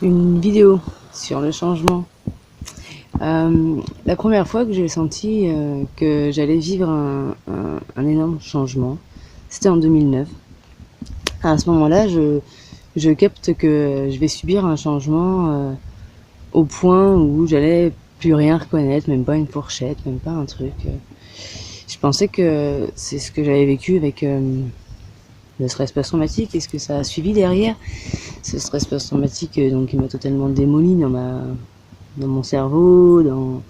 une vidéo sur le changement. La première fois que j'ai senti que j'allais vivre un énorme changement, c'était en 2009. À ce moment-là, je capte que je vais subir un changement au point où j'allais plus rien reconnaître, même pas une fourchette, même pas un truc. Je pensais que c'est ce que j'avais vécu avec le stress post-traumatique et ce que ça a suivi derrière. Ce stress post-traumatique donc qui m'a totalement démoli dans mon cerveau, dans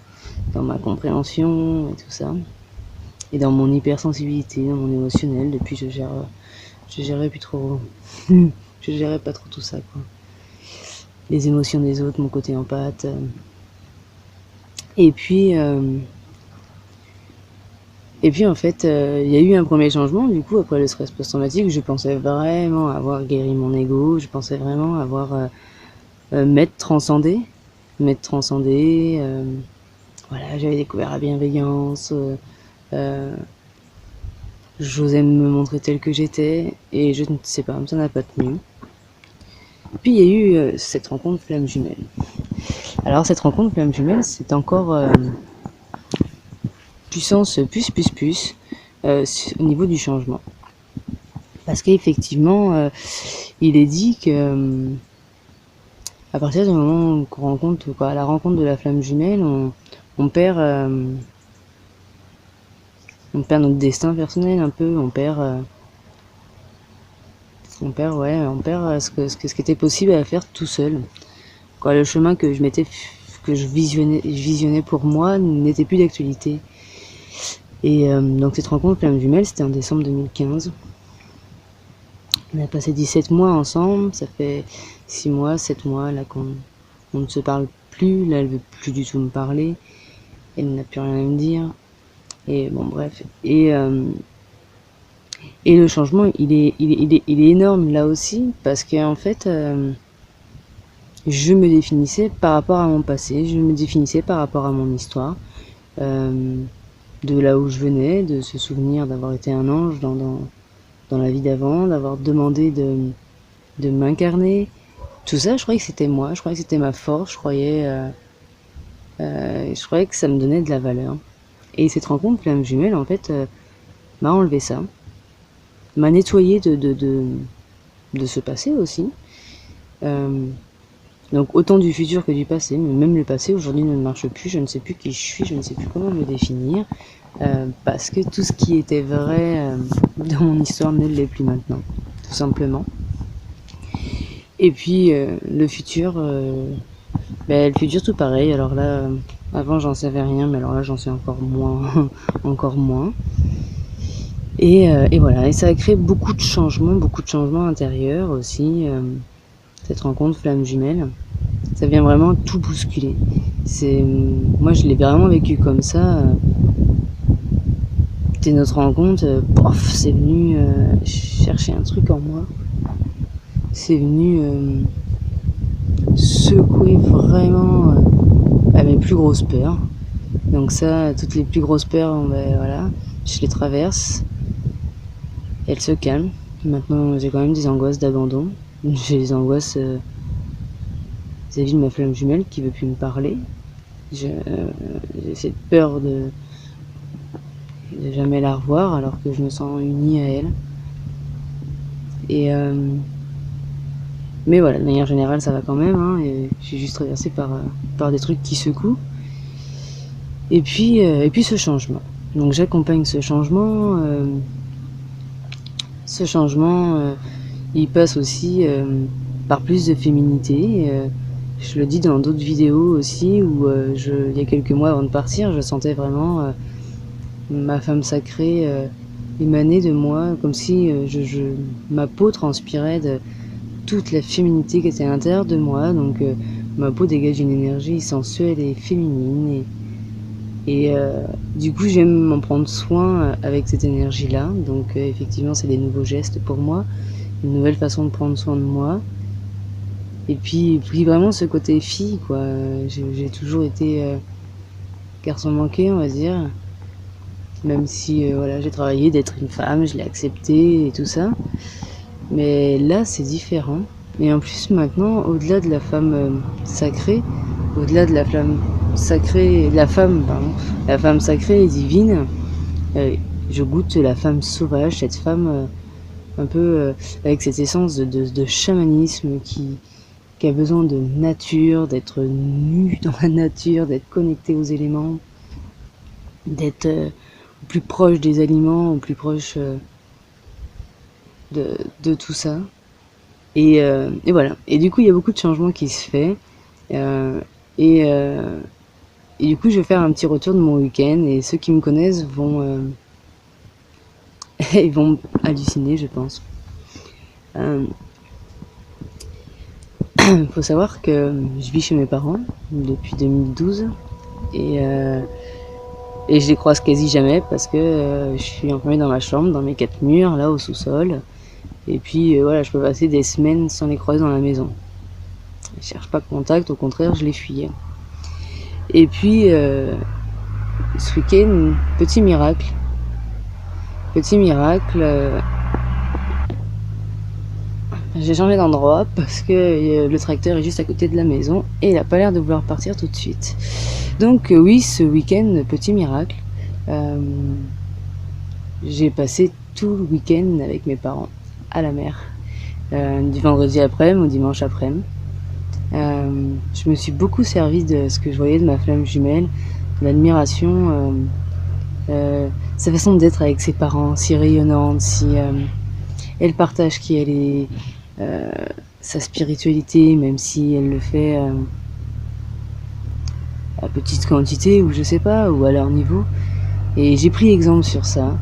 ma compréhension et tout ça. Et dans mon hypersensibilité, dans mon émotionnel. Depuis, je gérais plus trop. Je gérais pas trop tout ça, quoi. Les émotions des autres, mon côté empathe. Et puis en fait, il y a eu un premier changement, du coup, après le stress post-traumatique. Je pensais vraiment avoir guéri mon ego, je pensais vraiment avoir m'être transcendé. Voilà, j'avais découvert la bienveillance, j'osais me montrer telle que j'étais, et je ne sais pas, ça n'a pas tenu. Puis il y a eu cette rencontre flamme jumelle. Alors cette rencontre flamme jumelle, c'est encore puissance plus au niveau du changement. Parce qu'effectivement, il est dit que à partir du moment qu'on rencontre, quoi, à la rencontre de la flamme jumelle, on perd notre destin personnel un peu, on perd ce qui était possible à faire tout seul. Quoi, le chemin que je visionnais pour moi n'était plus d'actualité. Et donc cette rencontre flamme jumelle, c'était en décembre 2015. On a passé 17 mois ensemble, ça fait 6 mois, 7 mois là qu'on ne se parle plus, là elle veut plus du tout me parler, elle n'a plus rien à me dire. Et bon bref. Et le changement il est énorme là aussi, parce qu'en fait je me définissais par rapport à mon passé, je me définissais par rapport à mon histoire, de là où je venais, de ce souvenir d'avoir été un ange dans la vie d'avant, d'avoir demandé de m'incarner. Tout ça, je croyais que c'était moi, je croyais que c'était ma force, je croyais que ça me donnait de la valeur. Et cette rencontre flamme jumelle, en fait, m'a enlevé ça, m'a nettoyé de ce passé aussi. Donc autant du futur que du passé, mais même le passé aujourd'hui ne marche plus, je ne sais plus qui je suis, je ne sais plus comment me définir, parce que tout ce qui était vrai dans mon histoire ne l'est plus maintenant, tout simplement. Et puis le futur tout pareil. Alors là, avant j'en savais rien, mais alors là j'en sais encore moins, encore moins. Et voilà, et ça a créé beaucoup de changements intérieurs aussi. Cette rencontre flamme jumelle, ça vient vraiment tout bousculer. Moi je l'ai vraiment vécu comme ça. C'était notre rencontre, c'est venu chercher un truc en moi. C'est venu secouer vraiment mes plus grosses peurs. Donc ça, toutes les plus grosses peurs, voilà, je les traverse. Elles se calment. Maintenant, j'ai quand même des angoisses d'abandon. J'ai des angoisses vis-à-vis de ma flamme jumelle qui veut plus me parler. J'ai cette peur de jamais la revoir, alors que je me sens unie à elle. Et mais voilà, de manière générale, ça va quand même, hein, et je suis juste traversée par des trucs qui secouent. Et puis ce changement. Donc j'accompagne ce changement. Il passe aussi par plus de féminité. Je le dis dans d'autres vidéos aussi, où il y a quelques mois avant de partir, je sentais vraiment ma femme sacrée émaner de moi, comme si ma peau transpirait de toute la féminité qui était à l'intérieur de moi. Donc ma peau dégage une énergie sensuelle et féminine. Et du coup, j'aime m'en prendre soin avec cette énergie-là. Donc effectivement, c'est des nouveaux gestes pour moi, une nouvelle façon de prendre soin de moi. Et puis vraiment ce côté fille, quoi. J'ai toujours été garçon manqué, on va dire. Même si voilà, j'ai travaillé d'être une femme, je l'ai accepté et tout ça. Mais là, c'est différent. Et en plus maintenant, au-delà de la femme sacrée, au-delà de la flamme sacrée, la femme, pardon, la femme sacrée et divine, euh, je goûte la femme sauvage, cette femme un peu avec cette essence de chamanisme qui a besoin de nature, d'être nue dans la nature, d'être connectée aux éléments, d'être au plus proche des aliments, au plus proche de tout ça. Et voilà. Et du coup, il y a beaucoup de changements qui se fait. Euh, et, euh, et du coup, je vais faire un petit retour de mon week-end. Et ceux qui me connaissent ils vont halluciner, je pense. Euh, faut savoir que je vis chez mes parents depuis 2012 et je les croise quasi jamais parce que je suis enfermée dans ma chambre, dans mes 4 murs, là au sous-sol. Et puis voilà, je peux passer des semaines sans les croiser dans la maison. Je cherche pas contact, au contraire, je les fuis. Et puis ce week-end, petit miracle. Petit miracle, j'ai changé d'endroit parce que le tracteur est juste à côté de la maison et il a pas l'air de vouloir partir tout de suite. Donc oui, ce week-end, petit miracle, euh, j'ai passé tout le week-end avec mes parents à la mer. Du vendredi après-midi au dimanche après-midi. Je me suis beaucoup servi de ce que je voyais de ma flamme jumelle, de l'admiration, sa façon d'être avec ses parents, si rayonnante, si elle partage qui elle est, euh, sa spiritualité, même si elle le fait à petite quantité ou je sais pas, ou à leur niveau. Et j'ai pris exemple sur ça.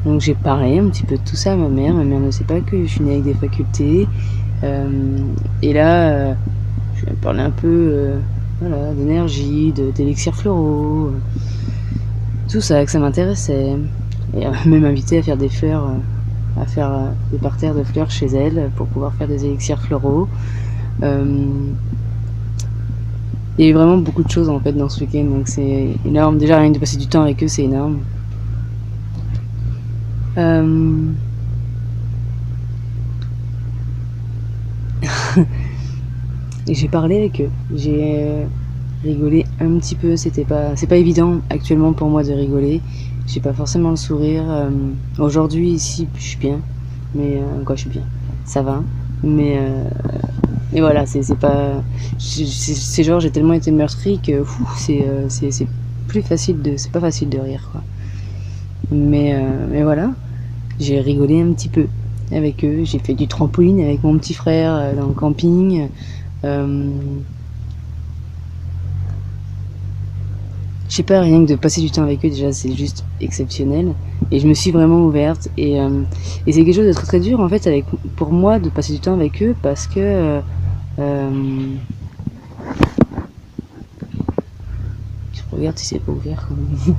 Donc j'ai parlé un petit peu de tout ça à ma mère. Ma mère ne sait pas que je suis née avec des facultés. Et là, je vais parler un peu voilà, d'énergie, d'élixirs floraux, tout ça, que ça m'intéressait. Et elle m'a même invité à faire des fleurs, à faire des parterres de fleurs chez elle pour pouvoir faire des élixirs floraux. Il y a eu vraiment beaucoup de choses en fait dans ce week-end, donc c'est énorme. Déjà rien que de passer du temps avec eux, c'est énorme. Euh... Et j'ai parlé avec eux, j'ai rigolé un petit peu. C'est pas évident actuellement pour moi de rigoler. J'ai pas forcément le sourire. Aujourd'hui ici, je suis bien, mais quoi, je suis bien, ça va. Mais voilà, c'est pas, c'est genre j'ai tellement été meurtri que c'est plus facile de, c'est pas facile de rire quoi. Mais voilà, j'ai rigolé un petit peu avec eux. J'ai fait du trampoline avec mon petit frère dans le camping. Euh, je sais pas, rien que de passer du temps avec eux, déjà, c'est juste exceptionnel. Et je me suis vraiment ouverte. Et c'est quelque chose de très très dur, en fait, pour moi, de passer du temps avec eux, parce que... euh, je regarde si c'est pas ouvert. Quand même.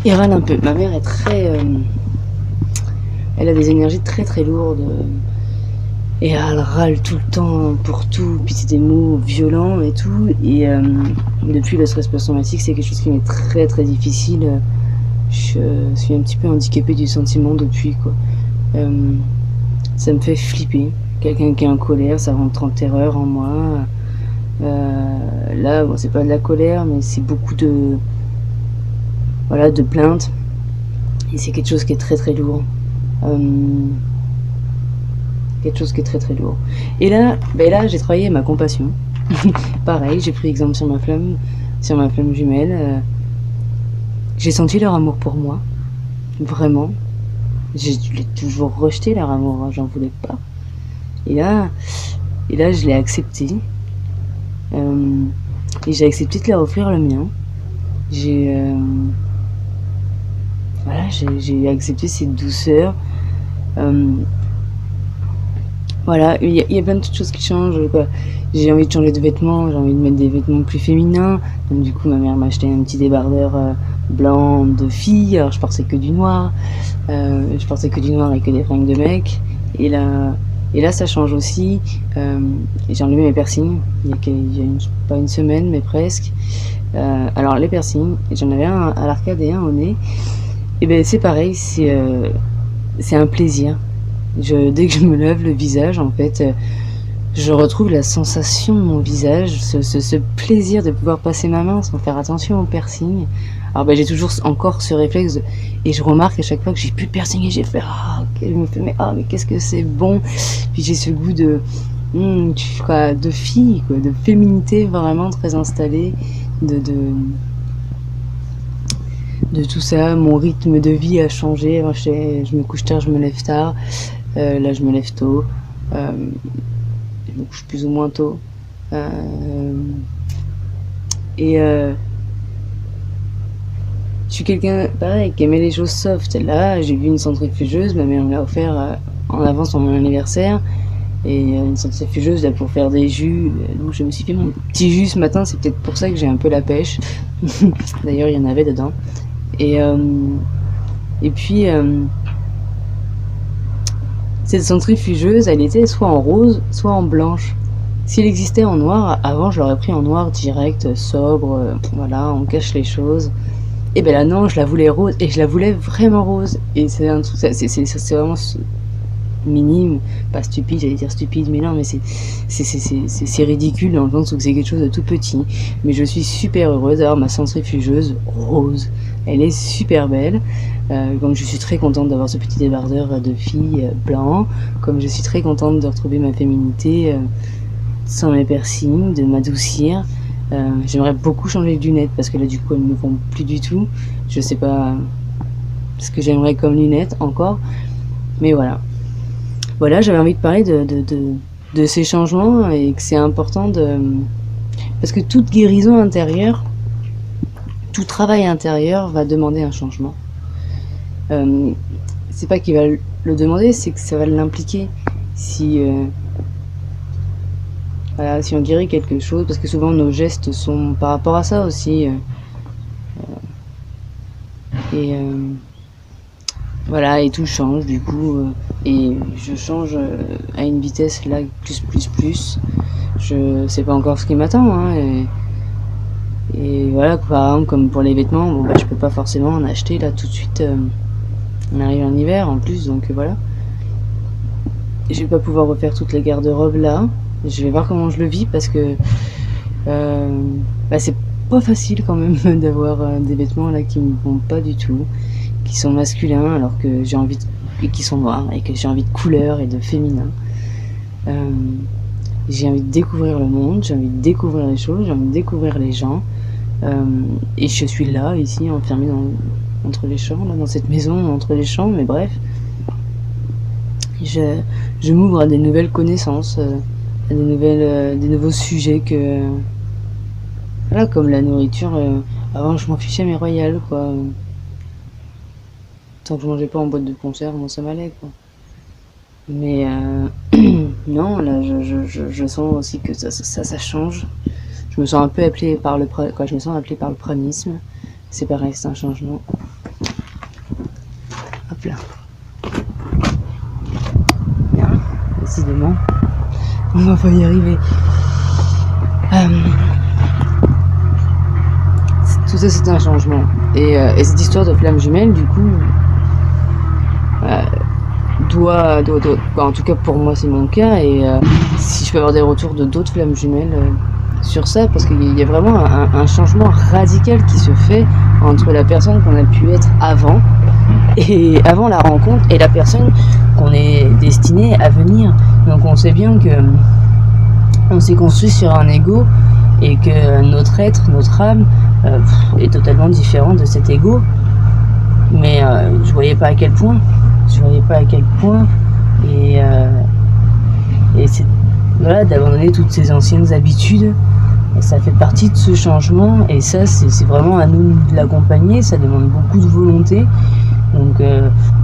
Il râle un peu. Ma mère est très... elle a des énergies très très lourdes. Et elle râle tout le temps pour tout, puis c'est des mots violents et tout. Et depuis le stress post-traumatique, c'est quelque chose qui m'est très très difficile. Je suis un petit peu handicapée du sentiment depuis quoi. Ça me fait flipper. Quelqu'un qui est en colère, ça rentre en terreur en moi. Là, bon, c'est pas de la colère, mais c'est beaucoup de voilà de plaintes. Et c'est quelque chose qui est très très lourd. Quelque chose qui est très très lourd. Et là, j'ai travaillé ma compassion. Pareil, j'ai pris exemple sur ma flamme jumelle. J'ai senti leur amour pour moi, vraiment. Je l'ai toujours rejeté leur amour, j'en voulais pas. Et là, je l'ai accepté. Et j'ai accepté de leur offrir le mien. Voilà, j'ai accepté cette douceur. Voilà, il y a plein de choses qui changent quoi. J'ai envie de changer de vêtements, j'ai envie de mettre des vêtements plus féminins. Donc du coup ma mère m'a acheté un petit débardeur blanc de fille. Alors je portais que du noir. Je portais que du noir et que des fringues de mec. Et là ça change aussi. J'ai enlevé mes piercings il y a pas une semaine mais presque. Alors les piercings, j'en avais un à l'arcade et un au nez. Et ben c'est pareil, c'est un plaisir. Dès que je me lève le visage, en fait, je retrouve la sensation de mon visage, ce plaisir de pouvoir passer ma main sans faire attention au piercing. Alors j'ai toujours encore ce réflexe et je remarque à chaque fois que j'ai plus de piercing et j'ai fait je me fais mais qu'est-ce que c'est bon. Puis j'ai ce goût de de fille, quoi, de féminité vraiment très installée, de tout ça. Mon rythme de vie a changé. Moi, je me couche tard, je me lève tard. Là, je me lève tôt. Je me couche plus ou moins tôt. Je suis quelqu'un, pareil, qui aimait les choses soft. Là, j'ai vu une centrifugeuse, ma mère me l'a offert en avance pour mon anniversaire. Et une centrifugeuse là pour faire des jus. Donc je me suis fait mon petit jus ce matin, c'est peut-être pour ça que j'ai un peu la pêche. D'ailleurs, il y en avait dedans. Et puis, cette centrifugeuse, elle était soit en rose, soit en blanche. S'il existait en noir, avant je l'aurais pris en noir direct, sobre, voilà, on cache les choses. Et ben là non, je la voulais rose, et je la voulais vraiment rose. Et c'est un truc, c'est vraiment minime, pas stupide, j'allais dire stupide, mais non, mais c'est ridicule dans le sens où c'est quelque chose de tout petit. Mais je suis super heureuse d'avoir ma centrifugeuse rose. Elle est super belle. Comme je suis très contente d'avoir ce petit débardeur de fille blanc, comme je suis très contente de retrouver ma féminité sans mes piercings, de m'adoucir. J'aimerais beaucoup changer de lunettes parce que là du coup elles ne me vont plus du tout. Je sais pas ce que j'aimerais comme lunettes encore, mais voilà. Voilà, j'avais envie de parler de ces changements et que c'est important parce que toute guérison intérieure, tout travail intérieur va demander un changement. C'est pas qu'il va le demander, c'est que ça va l'impliquer. Voilà, si on guérit quelque chose, parce que souvent nos gestes sont par rapport à ça aussi. Voilà, et tout change du coup, et je change à une vitesse là, plus. Je sais pas encore ce qui m'attend, hein, et voilà, par exemple, comme pour les vêtements, bon, je peux pas forcément en acheter là tout de suite. On arrive en hiver en plus, donc voilà. Je vais pas pouvoir refaire toutes les garde-robes là. Je vais voir comment je le vis parce que c'est pas facile quand même d'avoir des vêtements là qui me vont pas du tout, qui sont masculins alors que j'ai envie et qui sont noirs et que j'ai envie de couleur et de féminin. J'ai envie de découvrir le monde, j'ai envie de découvrir les choses, j'ai envie de découvrir les gens. Et je suis là, ici, enfermée entre les champs, là, dans cette maison, entre les champs, mais bref. Je m'ouvre à des nouvelles connaissances, à des nouveaux sujets que... Voilà, comme la nourriture, avant je m'en fichais mais royal, quoi. Tant que je mangeais pas en boîte de conserve, moi ça m'allait, quoi. Mais non, là je sens aussi que ça change. Je me sens un peu appelée par je me sens appelée par le pranisme. C'est pareil, c'est un changement. Hop là. Bien, décidément, on va pas y arriver. Tout ça c'est un changement. Et cette histoire de flamme jumelle, du coup, en tout cas pour moi c'est mon cas, et si je peux avoir des retours de d'autres flammes jumelles sur ça, parce qu'il y a vraiment un changement radical qui se fait entre la personne qu'on a pu être avant la rencontre et la personne qu'on est destiné à venir. Donc on sait bien que on s'est construit sur un ego et que notre être, notre âme est totalement différent de cet ego, mais je voyais pas à quel point. Et c'est voilà, d'abandonner toutes ces anciennes habitudes, ça fait partie de ce changement, et ça c'est vraiment à nous de l'accompagner. Ça demande beaucoup de volonté, donc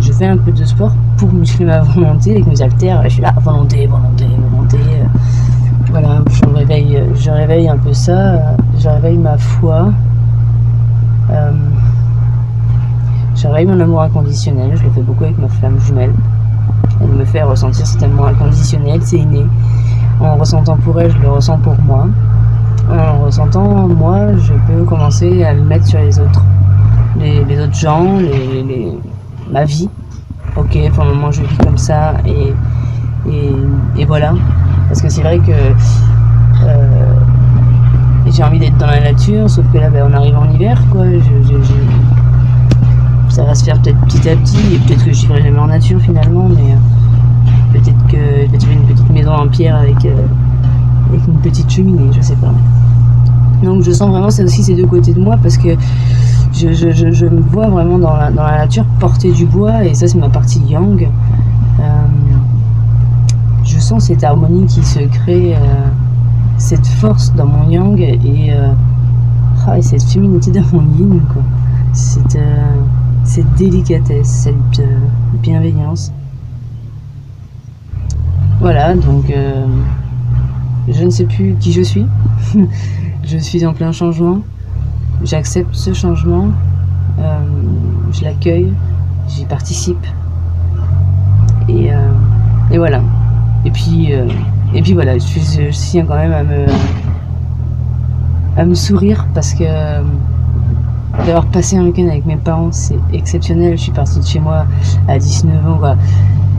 je fais un peu de sport pour muscler ma volonté avec mes haltères. Je suis là, volonté, voilà, je réveille un peu ça, je réveille ma foi, je réveille mon amour inconditionnel. Je le fais beaucoup avec ma flamme jumelle. Elle me fait ressentir cet amour inconditionnel, c'est inné. En ressentant pour elle, je le ressens pour moi. En ressentant moi, je peux commencer à le mettre sur les autres. Les autres gens, ma vie. ok, pour le moment je vis comme ça et voilà. Parce que c'est vrai que j'ai envie d'être dans la nature, sauf que là on arrive en hiver quoi. Ça va se faire peut-être petit à petit et peut-être que je vivrai jamais en nature finalement, mais peut-être que je vais trouver une petite maison en pierre avec une petite cheminée, je sais pas. Donc je sens vraiment c'est aussi ces deux côtés de moi parce que je me vois vraiment dans la nature porter du bois et ça c'est ma partie yang. Je sens cette harmonie qui se crée, cette force dans mon yang et cette féminité dans mon yin quoi. Cette délicatesse, cette bienveillance. Voilà, donc je ne sais plus qui je suis. Je suis en plein changement. J'accepte ce changement. Je l'accueille. J'y participe. Et voilà. Et puis voilà, je tiens quand même à me sourire parce que d'avoir passé un week-end avec mes parents, c'est exceptionnel. Je suis partie de chez moi à 19 ans. Quoi.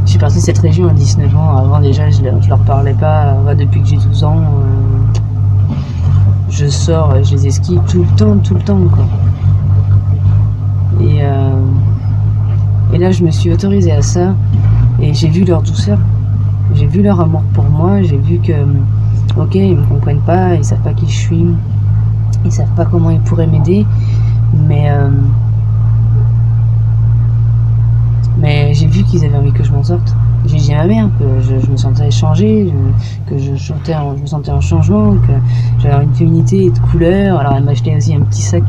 Je suis partie de cette région à 19 ans. Avant, déjà, je leur parlais pas. Depuis que j'ai 12 ans, je sors, je les esquive tout le temps. Quoi. Et là, je me suis autorisée à ça. Et j'ai vu leur douceur. J'ai vu leur amour pour moi. J'ai vu que, ok, ils me comprennent pas. Ils savent pas qui je suis. Ils savent pas comment ils pourraient m'aider. Mais j'ai vu qu'ils avaient envie que je m'en sorte. J'ai dit à ma mère que je me sentais changée, que je me sentais en changement, que j'avais une féminité et de couleur. Alors elle m'a acheté aussi un petit sac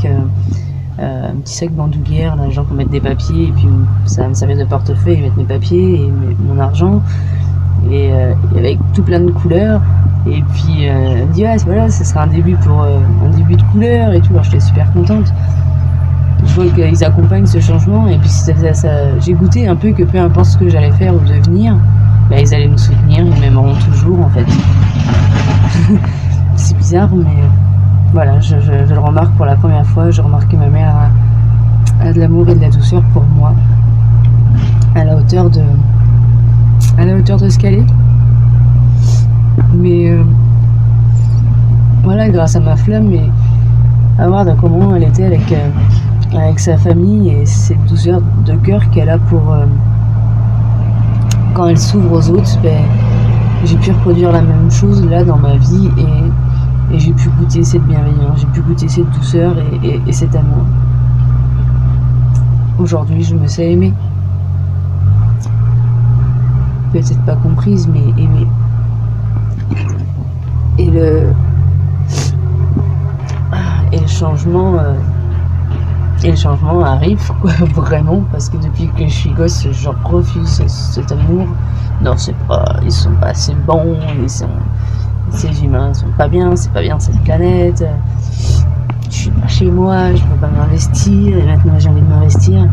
bandoulière, là, genre pour mettre des papiers, et puis ça me servait de portefeuille, mettre mes papiers et mon argent, et avec tout plein de couleurs. Et puis elle me dit voilà, ce sera un début de couleur et tout. Alors j'étais super contente. Je vois qu'ils accompagnent ce changement et puis j'ai goûté un peu que peu importe ce que j'allais faire ou devenir, ils allaient me soutenir, ils m'aimeront toujours en fait. C'est bizarre mais voilà, je le remarque pour la première fois, je remarque que ma mère a de l'amour et de la douceur pour moi à la hauteur de ce qu'elle est. Mais voilà, grâce à ma flamme et à voir comment elle était avec sa famille et cette douceur de cœur qu'elle a pour quand elle s'ouvre aux autres, j'ai pu reproduire la même chose là dans ma vie et j'ai pu goûter cette bienveillance, j'ai pu goûter cette douceur et cet amour. Aujourd'hui, je me sais aimer. Peut-être pas comprise, mais aimée. Et le changement arrive quoi, vraiment, parce que depuis que je suis gosse, je refuse cet amour. Non, ils sont pas assez bons, ces humains sont pas bien, c'est pas bien cette planète. Je suis pas chez moi, je peux pas m'investir, et maintenant j'ai envie de m'investir.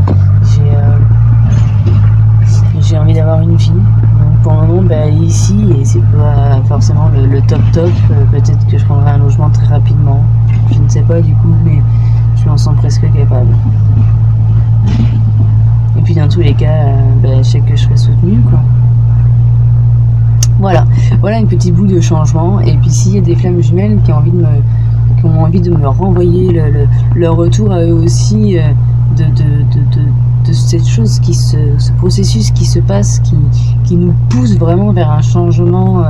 J'ai envie d'avoir une vie. Donc pour le moment, ici, et c'est pas forcément le top, peut-être que je prendrai un logement très rapidement. Je ne sais pas du coup, mais je m'en sens presque capable. Et puis dans tous les cas, je sais que je serai soutenue, quoi. Voilà un petit bout de changement. Et puis s'il y a des flammes jumelles qui ont envie de me renvoyer leur retour à eux aussi, de cette chose ce processus qui se passe, qui nous pousse vraiment vers un changement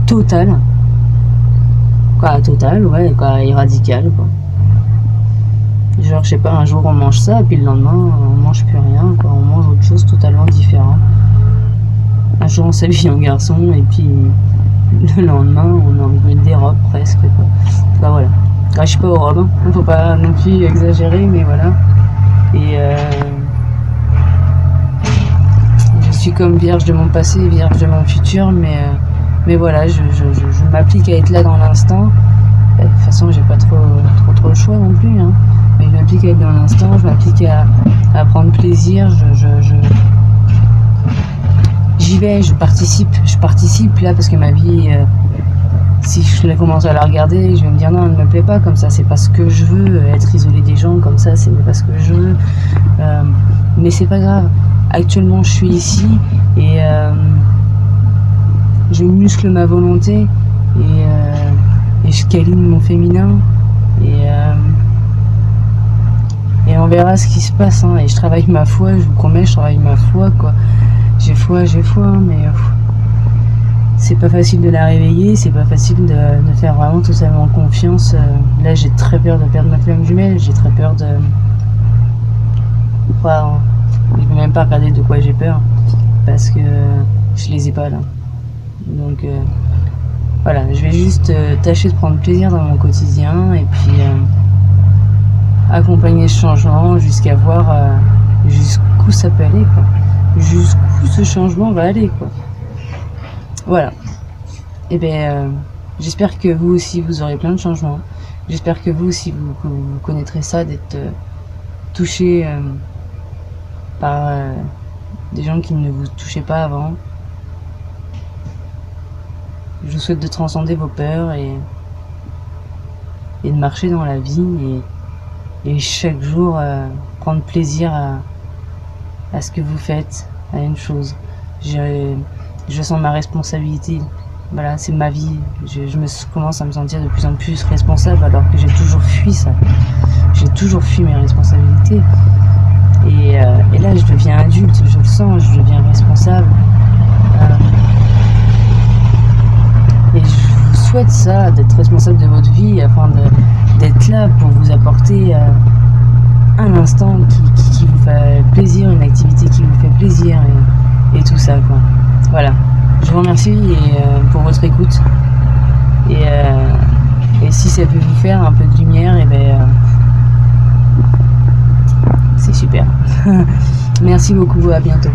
total. Total, ouais, et radical, quoi. Genre, je sais pas, un jour on mange ça, et puis le lendemain, on mange plus rien, quoi. On mange autre chose totalement différent. Un jour on s'habille en garçon, et puis le lendemain, on a envie de mettre des robes presque, quoi. Voilà. Je suis pas aux robes, hein. Faut pas non plus exagérer, mais voilà. Et je suis comme vierge de mon passé, vierge de mon futur, mais voilà, je m'applique à être là dans l'instant. De toute façon, j'ai pas trop le choix non plus, hein. Mais je m'applique à être dans l'instant, je m'applique à prendre plaisir, j'y vais, je participe là parce que ma vie, si je commence à la regarder, je vais me dire non, elle ne me plaît pas comme ça, c'est pas ce que je veux, être isolé des gens comme ça, c'est pas ce que je veux, mais c'est pas grave. actuellement je suis ici et je muscle ma volonté et je câline mon féminin et on verra ce qui se passe, hein. Et je travaille ma foi, je vous promets, je travaille ma foi, quoi. J'ai foi, hein, mais c'est pas facile de la réveiller, c'est pas facile de faire vraiment totalement confiance. Là, j'ai très peur de perdre ma flamme jumelle, j'ai très peur de... Enfin, je vais même pas regarder de quoi j'ai peur, parce que je les ai pas là. Donc voilà, je vais juste tâcher de prendre plaisir dans mon quotidien et puis accompagner ce changement jusqu'à voir jusqu'où ça peut aller, quoi. Jusqu'où ce changement va aller, quoi. Voilà. Et bien, j'espère que vous aussi vous aurez plein de changements. J'espère que vous aussi vous connaîtrez ça, d'être touché par des gens qui ne vous touchaient pas avant. Je vous souhaite de transcender vos peurs et de marcher dans la vie et chaque jour prendre plaisir à ce que vous faites, à une chose. Je sens ma responsabilité. Voilà, c'est ma vie. Je commence à me sentir de plus en plus responsable alors que j'ai toujours fui ça. J'ai toujours fui mes responsabilités. Et là, je deviens adulte, je le sens, je deviens responsable. Et je vous souhaite ça, d'être responsable de votre vie, afin d'être là pour vous apporter un instant qui vous fait plaisir, une activité qui vous fait plaisir et tout ça, quoi. Voilà. Je vous remercie pour votre écoute. Et si ça peut vous faire un peu de lumière, et ben c'est super. Merci beaucoup, à bientôt.